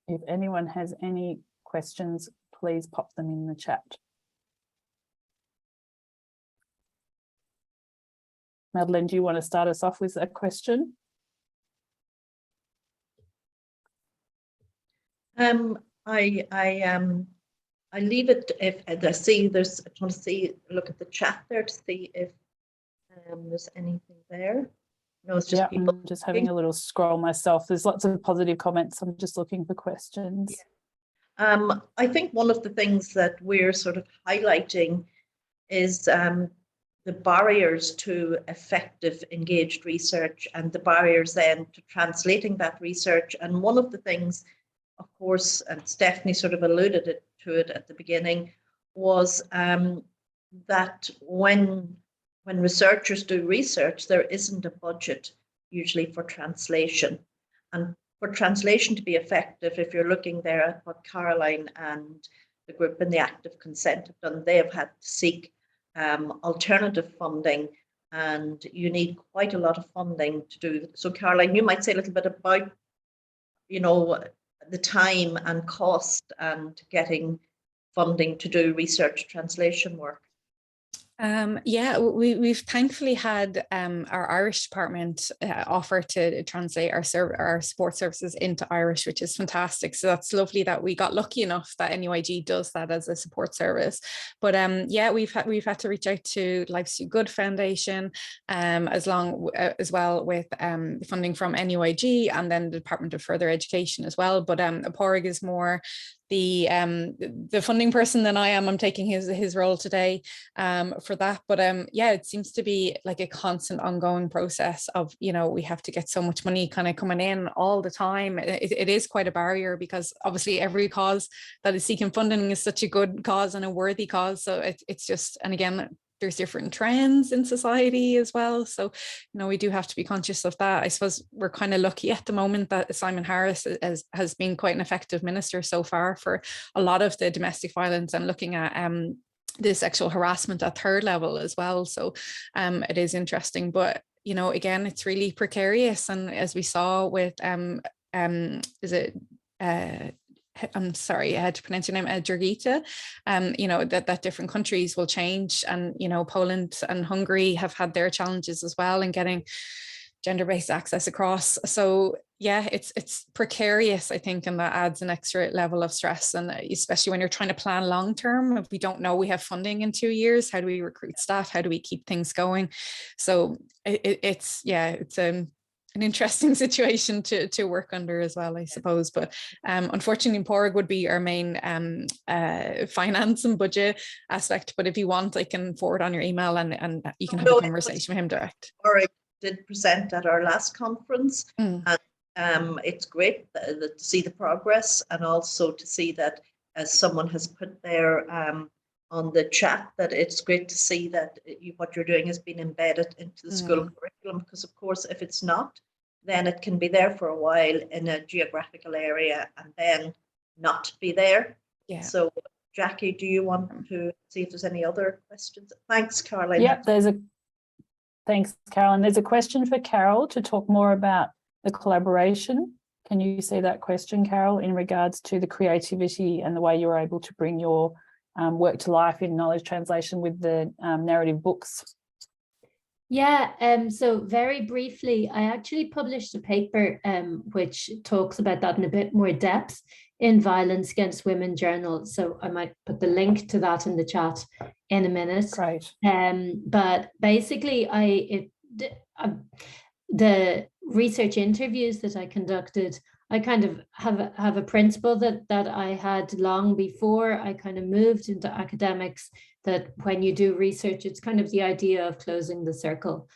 if anyone has any questions, please pop them in the chat. Madeline, do you want to start us off with a question? I leave it if I see there's. I want to see, look at the chat there to see if there's anything there. No, it's just people. I'm just having a little scroll myself. There's lots of positive comments. I'm just looking for questions. Yeah. I think one of the things that we're sort of highlighting is the barriers to effective engaged research, and the barriers then to translating that research. And one of the things, of course, and Stephanie sort of alluded to it at the beginning, was that when researchers do research, there isn't a budget usually for translation. And for translation to be effective, if you're looking there at what Caroline and the group in the active consent have done, they have had to seek alternative funding, and you need quite a lot of funding to do. So Caroline, you might say a little bit about, you know, the time and cost and getting funding to do research translation work. Yeah, we've thankfully had our Irish department offer to translate our support services into Irish, which is fantastic. So that's lovely that we got lucky enough that NUIG does that as a support service. But yeah, we've had to reach out to Life's Too Good Foundation, as well with funding from NUIG and then the Department of Further Education as well. But Pádraig is more the funding person than I am. I'm taking his role today for that. But yeah, it seems to be like a constant ongoing process of, you know, we have to get so much money kind of coming in all the time. It is quite a barrier, because obviously every cause that is seeking funding is such a good cause and a worthy cause. So it's just, and again, there's different trends in society as well. So, you know, we do have to be conscious of that. I suppose we're kind of lucky at the moment that Simon Harris has been quite an effective minister so far for a lot of the domestic violence and looking at the sexual harassment at third level as well. So it is interesting, but, you know, again, it's really precarious. And as we saw with, I'm sorry, I had to pronounce your name, Jurgita, you know, that different countries will change. And, you know, Poland and Hungary have had their challenges as well in getting gender-based access across. So yeah, it's precarious, I think, and that adds an extra level of stress. And especially when you're trying to plan long-term, if we don't know we have funding in 2 years, how do we recruit staff? How do we keep things going? So it's an interesting situation to work under as well, I suppose. But unfortunately, Pádraig would be our main finance and budget aspect. But if you want, I can forward on your email and you can have a conversation with him direct. Pádraig, did present at our last conference. And it's great to see the progress, and also to see that, as someone has put there on the chat, that it's great to see that what you're doing has been embedded into the school curriculum, because of course if it's not, then it can be there for a while in a geographical area and then not be there. Yeah. So Jackie, do you want to see if there's any other questions? Thanks, Caroline. Yep, thanks, Caroline. There's a question for Carol to talk more about the collaboration. Can you see that question, Carol, in regards to the creativity and the way you're able to bring your work to life in knowledge translation with the narrative books? Yeah, so very briefly, I actually published a paper which talks about that in a bit more depth in Violence Against Women journal. So I might put the link to that in the chat in a minute. Great. But basically, the research interviews that I conducted, I kind of have a principle that I had long before I kind of moved into academics, that when you do research, it's kind of the idea of closing the circle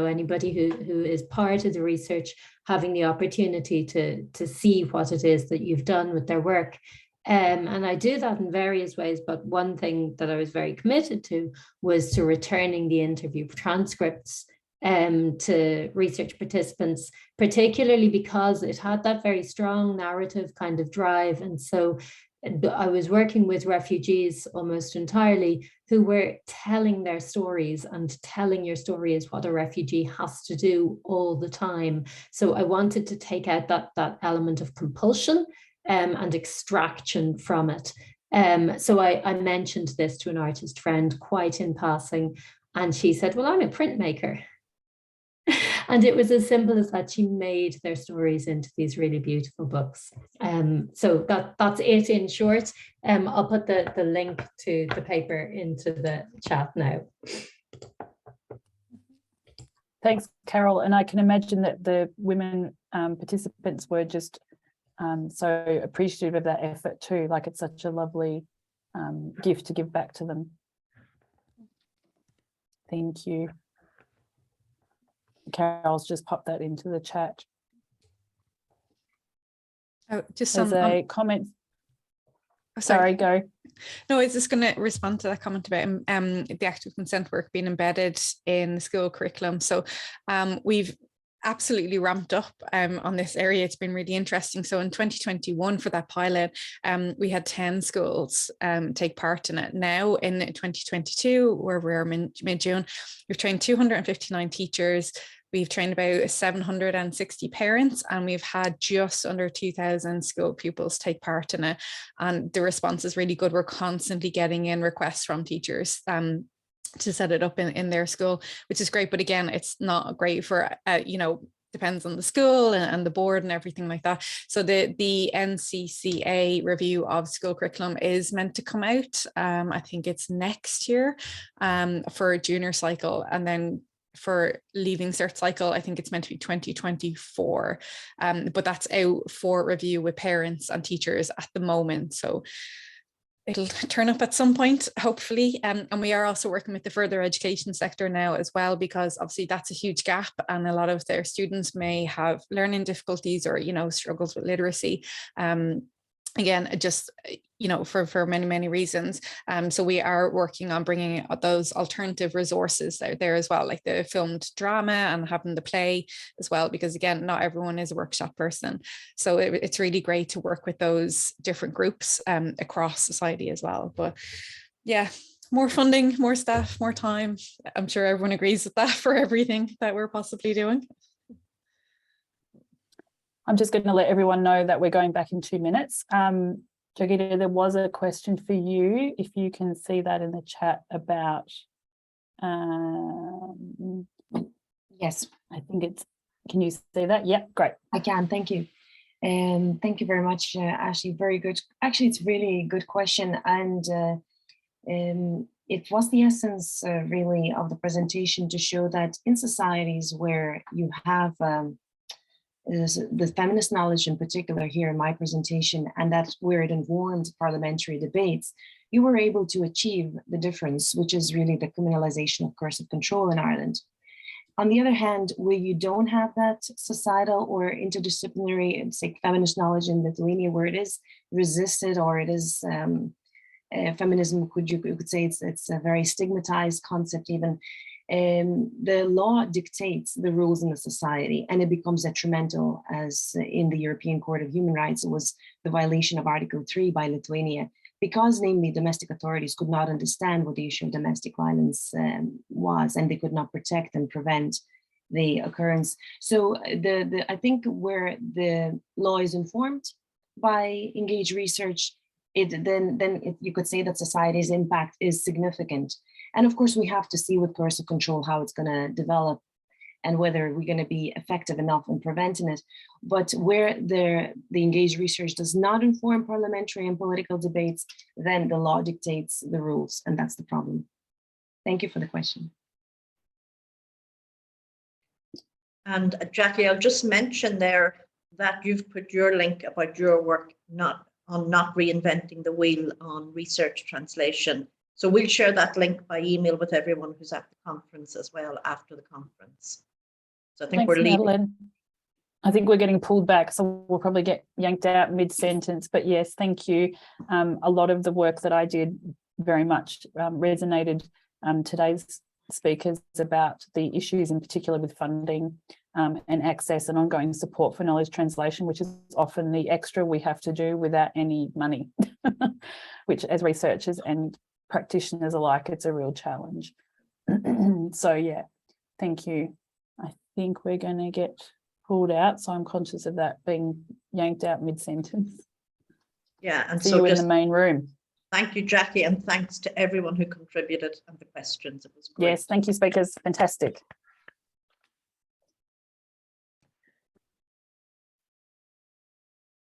anybody who is part of the research having the opportunity to see what it is that you've done with their work. And I do that in various ways, but one thing that I was very committed to was to returning the interview transcripts to research participants, particularly because it had that very strong narrative kind of drive. And so I was working with refugees almost entirely who were telling their stories, and telling your story is what a refugee has to do all the time. So I wanted to take out that element of compulsion and extraction from it. So I mentioned this to an artist friend quite in passing, and she said, well, I'm a printmaker. And it was as simple as that. She made their stories into these really beautiful books. So that's it in short. I'll put the link to the paper into the chat now. Thanks, Carol. And I can imagine that the women participants were just so appreciative of that effort too. Like, it's such a lovely gift to give back to them. Thank you. Carol's just popped that into the chat. Oh, just there's a comment. Oh, sorry, go. No, I was just going to respond to that comment about the active consent work being embedded in the school curriculum. So we've absolutely ramped up on this area. It's been really interesting. So in 2021 for that pilot, we had 10 schools take part in it. Now in 2022, where we're mid-June, we've trained 259 teachers. We've trained about 760 parents, and we've had just under 2,000 school pupils take part in it. And the response is really good. We're constantly getting in requests from teachers to set it up in their school, which is great. But again, it's not great for, depends on the school and the board and everything like that. So the NCCA review of school curriculum is meant to come out. I think it's next year for a junior cycle, and then for leaving cert cycle, I think it's meant to be 2024, but that's out for review with parents and teachers at the moment. So it'll turn up at some point, hopefully. And we are also working with the further education sector now as well, because obviously that's a huge gap, and a lot of their students may have learning difficulties or, struggles with literacy. Again, just, for many reasons. So we are working on bringing those alternative resources out there as well, like the filmed drama and having the play as well, because again, not everyone is a workshop person. So it's really great to work with those different groups across society as well. But yeah, more funding, more staff, more time. I'm sure everyone agrees with that for everything that we're possibly doing. I'm just going to let everyone know that we're going back in 2 minutes. Jurgita, there was a question for you, if you can see that in the chat about, Yes. I think it's, can you see that? Yep, great. I can, thank you. And thank you very much, Ashley, very good. Actually, it's really a good question. And it was the essence really of the presentation, to show that in societies where you have the feminist knowledge in particular here in my presentation, and that's where it informed parliamentary debates, you were able to achieve the difference, which is really the criminalization of coercive control in Ireland. On the other hand, where you don't have that societal or interdisciplinary, say, feminist knowledge in Lithuania, where it is resisted or it is feminism, you could say it's a very stigmatized concept even. The law dictates the rules in the society, and it becomes detrimental, as in the European Court of Human Rights, it was the violation of Article 3 by Lithuania, because namely domestic authorities could not understand what the issue of domestic violence was, and they could not protect and prevent the occurrence. So I think where the law is informed by engaged research, you could say that society's impact is significant. And of course, we have to see with coercive control how it's going to develop and whether we're going to be effective enough in preventing it. But where the engaged research does not inform parliamentary and political debates, then the law dictates the rules, and that's the problem. Thank you for the question. And Jackie, I'll just mention there that you've put your link about your work not reinventing the wheel on research translation. So we'll share that link by email with everyone who's at the conference as well after the conference. So I think Thanks, we're leaving. Madeline. I think we're getting pulled back, so we'll probably get yanked out mid-sentence. But yes, thank you. A lot of the work that I did very much resonated today's speakers about the issues in particular with funding and access and ongoing support for knowledge translation, which is often the extra we have to do without any money, which as researchers and practitioners alike, it's a real challenge. So yeah, thank you. I think we're going to get pulled out, so I'm conscious of that being yanked out mid-sentence. Yeah, and See so you in just the main room. thank you, Jackie, and thanks to everyone who contributed and the questions. It was great. Yes, thank you, speakers. Fantastic.